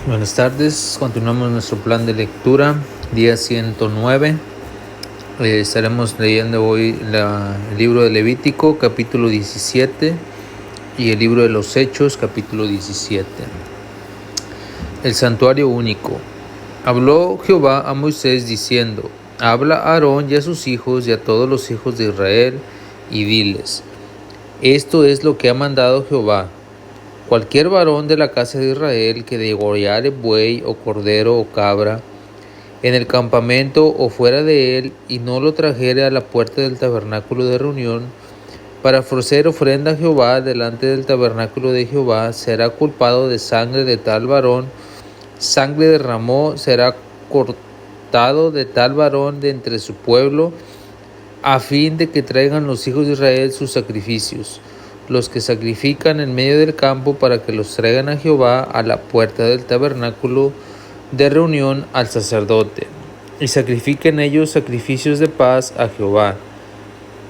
Buenas tardes, continuamos nuestro plan de lectura, día 109. Estaremos leyendo hoy el libro de Levítico, capítulo 17, y el libro de los Hechos, capítulo 17. El santuario único. Habló Jehová a Moisés diciendo: Habla a Aarón y a sus hijos y a todos los hijos de Israel, y diles: Esto es lo que ha mandado Jehová. Cualquier varón de la casa de Israel que degollare buey o cordero o cabra en el campamento o fuera de él, y no lo trajere a la puerta del tabernáculo de reunión para ofrecer ofrenda a Jehová delante del tabernáculo de Jehová, será culpado de sangre de tal varón. Sangre derramó, será cortado de tal varón de entre su pueblo, a fin de que traigan los hijos de Israel sus sacrificios, los que sacrifican en medio del campo, para que los traigan a Jehová a la puerta del tabernáculo de reunión al sacerdote, y sacrifiquen ellos sacrificios de paz a Jehová.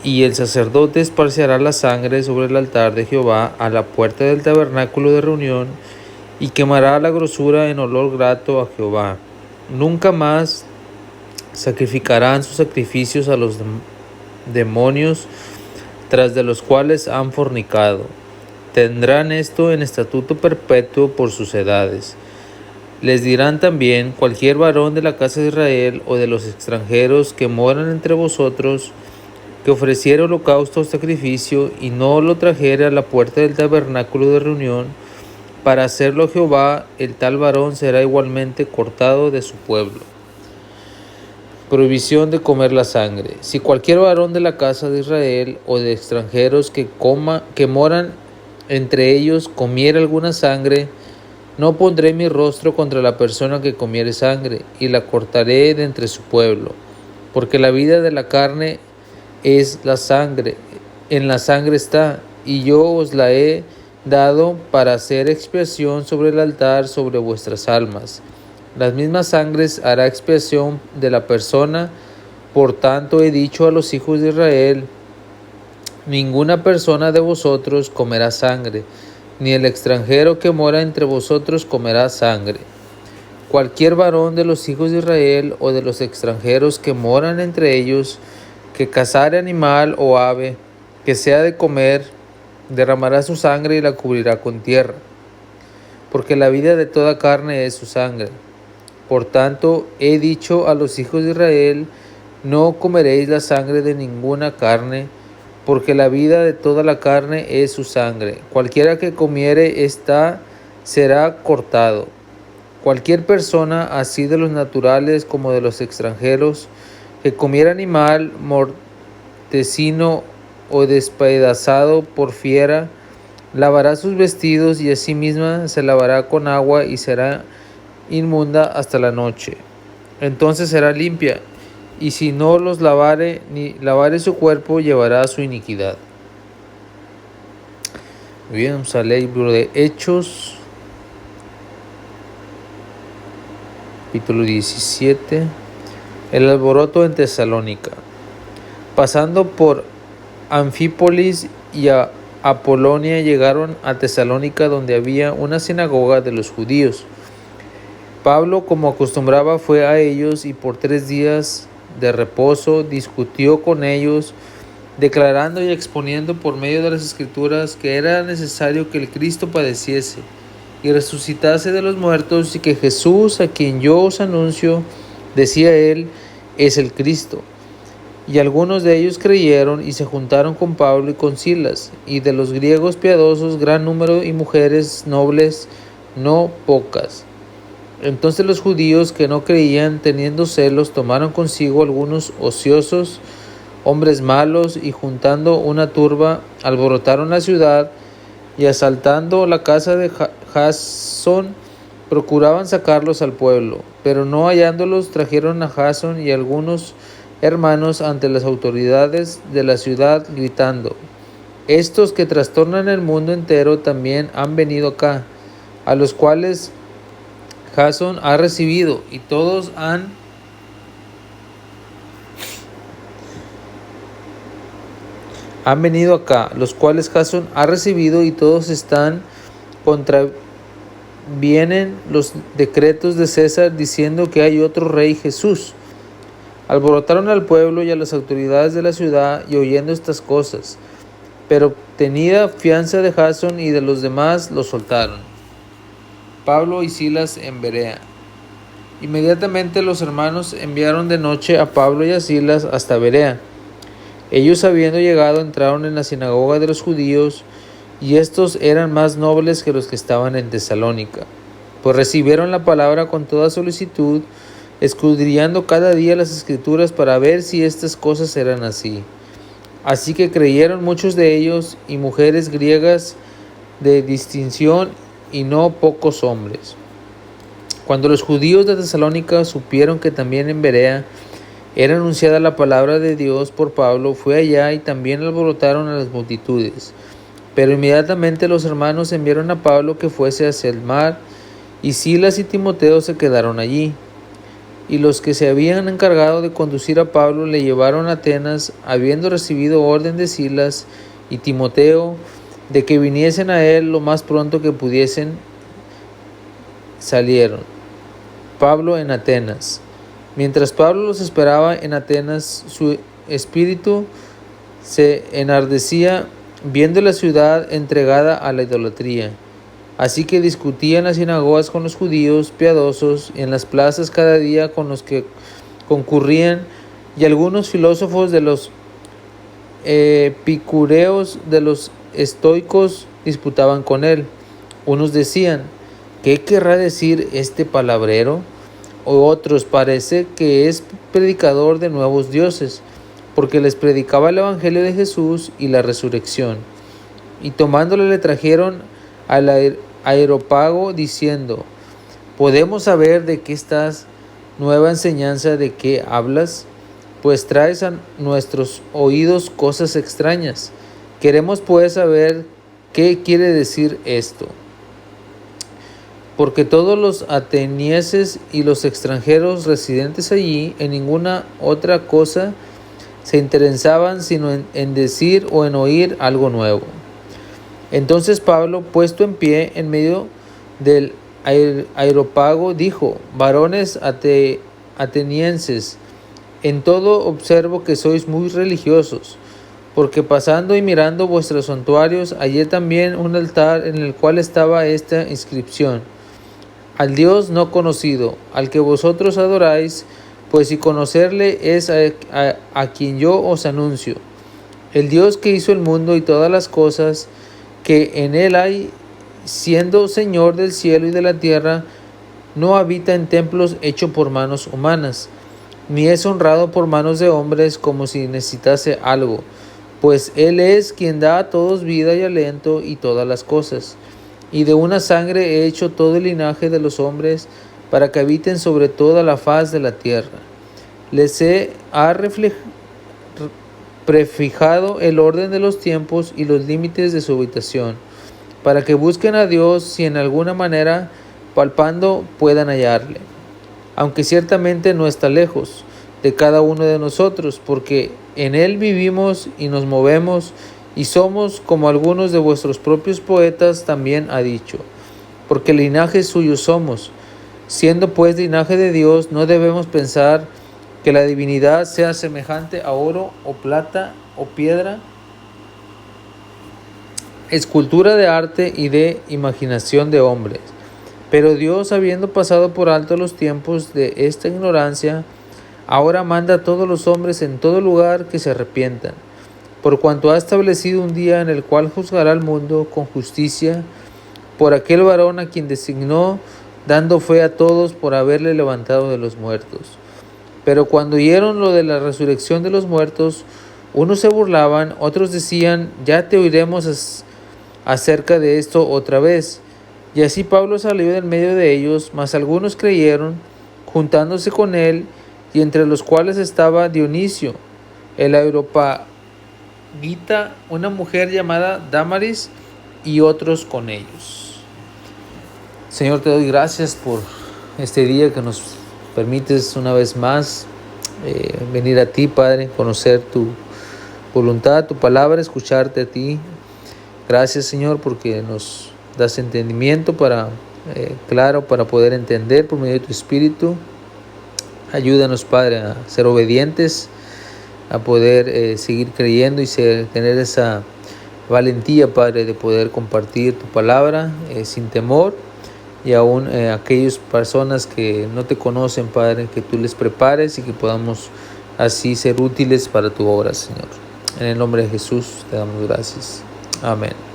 Y el sacerdote esparciará la sangre sobre el altar de Jehová a la puerta del tabernáculo de reunión, y quemará la grosura en olor grato a Jehová. Nunca más sacrificarán sus sacrificios a los demonios tras de los cuales han fornicado. Tendrán esto en estatuto perpetuo por sus edades. Les dirán también: cualquier varón de la casa de Israel o de los extranjeros que moran entre vosotros, que ofreciere holocausto o sacrificio y no lo trajere a la puerta del tabernáculo de reunión para hacerlo a Jehová, el tal varón será igualmente cortado de su pueblo. Prohibición de comer la sangre. Si cualquier varón de la casa de Israel o de extranjeros que moran entre ellos comiere alguna sangre, no pondré mi rostro contra la persona que comiere sangre, y la cortaré de entre su pueblo, porque la vida de la carne es la sangre, en la sangre está, y yo os la he dado para hacer expiación sobre el altar sobre vuestras almas. Las mismas sangres hará expiación de la persona. Por tanto he dicho a los hijos de Israel: ninguna persona de vosotros comerá sangre, ni el extranjero que mora entre vosotros comerá sangre. Cualquier varón de los hijos de Israel o de los extranjeros que moran entre ellos, que cazare animal o ave, que sea de comer, derramará su sangre y la cubrirá con tierra, porque la vida de toda carne es su sangre. Por tanto, he dicho a los hijos de Israel: no comeréis la sangre de ninguna carne, porque la vida de toda la carne es su sangre. Cualquiera que comiere esta será cortado. Cualquier persona, así de los naturales como de los extranjeros, que comiera animal mortecino o despedazado por fiera, lavará sus vestidos y a sí misma se lavará con agua y será inmunda hasta la noche. Entonces será limpia, y si no los lavare ni lavare su cuerpo, llevará su iniquidad. Muy bien, vamos a leer el libro de Hechos, capítulo 17. El alboroto en Tesalónica. Pasando por Anfípolis y a Apolonia, llegaron a Tesalónica, donde había una sinagoga de los judíos. Pablo, como acostumbraba, fue a ellos y por 3 días de reposo discutió con ellos, declarando y exponiendo por medio de las Escrituras que era necesario que el Cristo padeciese y resucitase de los muertos, y que Jesús, a quien yo os anuncio, decía él, es el Cristo. Y algunos de ellos creyeron y se juntaron con Pablo y con Silas, y de los griegos piadosos gran número, y mujeres nobles no pocas. Entonces los judíos que no creían, teniendo celos, tomaron consigo algunos ociosos, hombres malos, y juntando una turba, alborotaron la ciudad, y asaltando la casa de Jasón, procuraban sacarlos al pueblo. Pero no hallándolos, trajeron a Jasón y algunos hermanos ante las autoridades de la ciudad, gritando: estos que trastornan el mundo entero también han venido acá, a los cuales Jasón ha recibido, y todos han venido acá, los cuales Jasón ha recibido, y todos están vienen los decretos de César diciendo que hay otro rey, Jesús. Alborotaron al pueblo y a las autoridades de la ciudad y oyendo estas cosas, pero tenida fianza de Jasón y de los demás, los soltaron. Pablo y Silas en Berea. Inmediatamente los hermanos enviaron de noche a Pablo y a Silas hasta Berea. Ellos, habiendo llegado, entraron en la sinagoga de los judíos, y estos eran más nobles que los que estaban en Tesalónica, pues recibieron la palabra con toda solicitud, escudriñando cada día las Escrituras para ver si estas cosas eran así. Así que creyeron muchos de ellos, y mujeres griegas de distinción, y no pocos hombres. Cuando los judíos de Tesalónica supieron que también en Berea era anunciada la palabra de Dios por Pablo, fue allá y también alborotaron a las multitudes. Pero inmediatamente los hermanos enviaron a Pablo que fuese hacia el mar, y Silas y Timoteo se quedaron allí. Y los que se habían encargado de conducir a Pablo le llevaron a Atenas, habiendo recibido orden de Silas y Timoteo de que viniesen a él lo más pronto que pudiesen. Salieron. Pablo en Atenas. Mientras Pablo los esperaba en Atenas, su espíritu se enardecía viendo la ciudad entregada a la idolatría. Así que discutía en las sinagogas con los judíos piadosos, y en las plazas cada día con los que concurrían, y algunos filósofos de los epicureos, de los estoicos, disputaban con él. Unos decían: ¿qué querrá decir este palabrero? O otros: parece que es predicador de nuevos dioses, porque les predicaba el evangelio de Jesús y la resurrección. Y tomándole le trajeron al Areópago, diciendo: ¿podemos saber de qué estás nueva enseñanza, de qué hablas? Pues traes a nuestros oídos cosas extrañas. Queremos pues saber qué quiere decir esto. Porque todos los atenienses y los extranjeros residentes allí en ninguna otra cosa se interesaban sino en decir o en oír algo nuevo. Entonces Pablo, puesto en pie en medio del Areópago, dijo: varones atenienses, en todo observo que sois muy religiosos, porque pasando y mirando vuestros santuarios, hallé también un altar en el cual estaba esta inscripción: al Dios no conocido, al que vosotros adoráis, pues si conocerle es a quien yo os anuncio, el Dios que hizo el mundo y todas las cosas que en él hay, siendo Señor del cielo y de la tierra, no habita en templos hechos por manos humanas, ni es honrado por manos de hombres como si necesitase algo, pues Él es quien da a todos vida y aliento y todas las cosas. Y de una sangre he hecho todo el linaje de los hombres, para que habiten sobre toda la faz de la tierra. Les ha prefijado el orden de los tiempos y los límites de su habitación, para que busquen a Dios si en alguna manera, palpando, puedan hallarle. Aunque ciertamente no está lejos de cada uno de nosotros, porque en Él vivimos y nos movemos, y somos como algunos de vuestros propios poetas también ha dicho, porque linaje suyo somos. Siendo pues linaje de Dios, no debemos pensar que la divinidad sea semejante a oro o plata o piedra, escultura de arte y de imaginación de hombres. Pero Dios, habiendo pasado por alto los tiempos de esta ignorancia, ahora manda a todos los hombres en todo lugar que se arrepientan, por cuanto ha establecido un día en el cual juzgará al mundo con justicia por aquel varón a quien designó, dando fe a todos por haberle levantado de los muertos. Pero cuando oyeron lo de la resurrección de los muertos, unos se burlaban, otros decían: ya te oiremos acerca de esto otra vez. Y así Pablo salió del medio de ellos, mas algunos creyeron, juntándose con él, y entre los cuales estaba Dionisio, el Areopagita, una mujer llamada Dámaris, y otros con ellos. Señor, te doy gracias por este día que nos permites una vez más venir a ti, Padre, conocer tu voluntad, tu palabra, escucharte a ti. Gracias, Señor, porque nos das entendimiento para claro para poder entender por medio de tu Espíritu. Ayúdanos, Padre, a ser obedientes, a poder seguir creyendo y tener esa valentía, Padre, de poder compartir tu palabra sin temor. Y aún aquellas personas que no te conocen, Padre, que tú les prepares y que podamos así ser útiles para tu obra, Señor. En el nombre de Jesús te damos gracias. Amén.